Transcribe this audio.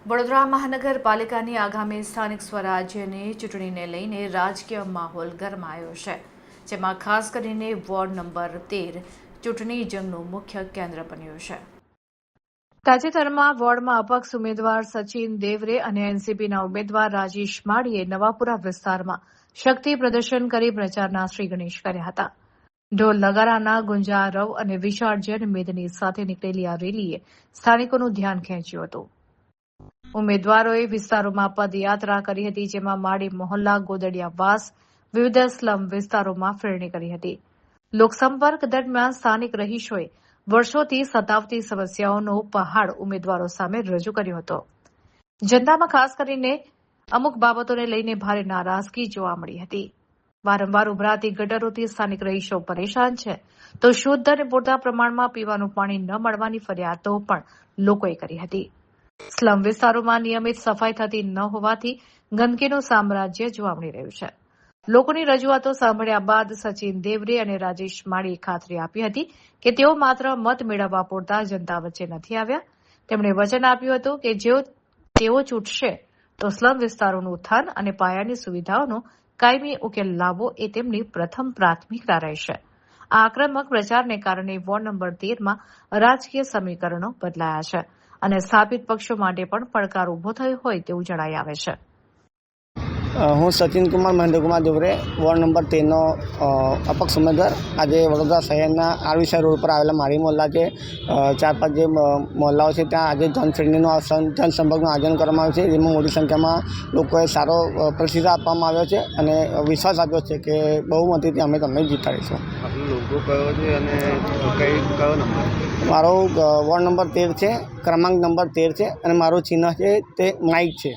વડોદરા મહાનગરપાલિકાની આગામી સ્થાનિક સ્વરાજ્યની ચૂંટણીને લઈને રાજકીય માહોલ ગરમાયો છે, જેમાં ખાસ કરીને વોર્ડ નંબર 13 ચૂંટણી જંગનું મુખ્ય કેન્દ્ર બન્યું છે. તાજેતરમાં વોર્ડમાં અપક્ષ ઉમેદવાર સચિન દેવરે અને એનસીપીના ઉમેદવાર રાજેશ માળીએ નવાપુરા વિસ્તારમાં શક્તિ પ્રદર્શન કરી પ્રચારના શ્રી ગણેશ કર્યા હતા. ઢોલ નગારાના ગુંજારવ અને વિશાળ જનમેદની સાથે નીકળેલી આ રેલીએ સ્થાનિકોનું ધ્યાન ખેંચ્યું હતું. ઉમેદવારોએ વિસ્તારોમાં પદયાત્રા કરી હતી, જેમાં માળી મોહલ્લા, ગોદડિયાવાસ, વિવિધ સ્લમ વિસ્તારોમાં ફેરણી કરી હતી. લોકસંપર્ક દરમિયાન સ્થાનિક રહીશોએ વર્ષોથી સતાવતી સમસ્યાઓનો પહાડ ઉમેદવારો સામે રજૂ કર્યો હતો. જનતામાં ખાસ કરીને અમુક બાબતોને લઈને ભારે નારાજગી જોવા મળી હતી. વારંવાર ઉભરાતી ગટરોથી સ્થાનિક રહીશો પરેશાન છે, તો શુદ્ધ અને પૂરતા પ્રમાણમાં પીવાનું પાણી ન મળવાની ફરિયાદો પણ લોકોએ કરી હતી. સ્લમ વિસ્તારોમાં નિયમિત સફાઈ થતી ન હોવાથી ગંદકીનું સામ્રાજ્ય જોવા મળી રહ્યું છે. લોકોની રજૂઆતો સાંભળ્યા બાદ સચિન દેવરે અને રાજેશ માળીએ ખાતરી આપી હતી કે તેઓ માત્ર મત મેળવવા પૂરતા જનતા વચ્ચે નથી આવ્યા. તેમણે વચન આપ્યું હતું કે જો તેઓ ચૂંટશે તો સ્લમ વિસ્તારોનું ઉત્થાન અને પાયાની સુવિધાઓનો કાયમી ઉકેલ લાવવો એ તેમની પ્રથમ પ્રાથમિકતા રહેશે. આ આક્રમક પ્રચારને કારણે વોર્ડ નંબર 13માં રાજકીય સમીકરણો બદલાયા છે અને સ્થાપિત પક્ષો માટે પણ પડકાર ઉભો થયો હોય તેવું જણાઈ આવે છે. હું સચિન કુમાર મહેન્દ્રકુમાર દેવરે, વોર્ડ નંબર 13નો અપક્ષ ઉમેદવાર. આજે વડોદરા શહેરના આરવીસર રોડ પર આવેલા મારી મોહલ્લા છે, 4-5 જે મોહલ્લાઓ છે, ત્યાં આજે જનસંપર્કનું આયોજન કરવામાં આવ્યું છે, જેમાં મોટી સંખ્યામાં લોકોએ સારો પ્રતિસાદ આપવામાં આવ્યો છે અને વિશ્વાસ આપ્યો છે કે બહુમતીથી અમે તમને જીતાડીશું. મારો વોર્ડ નંબર 13 છે, ક્રમાંક નંબર 13 છે અને મારું ચિહ્ન છે તે માઇક છે.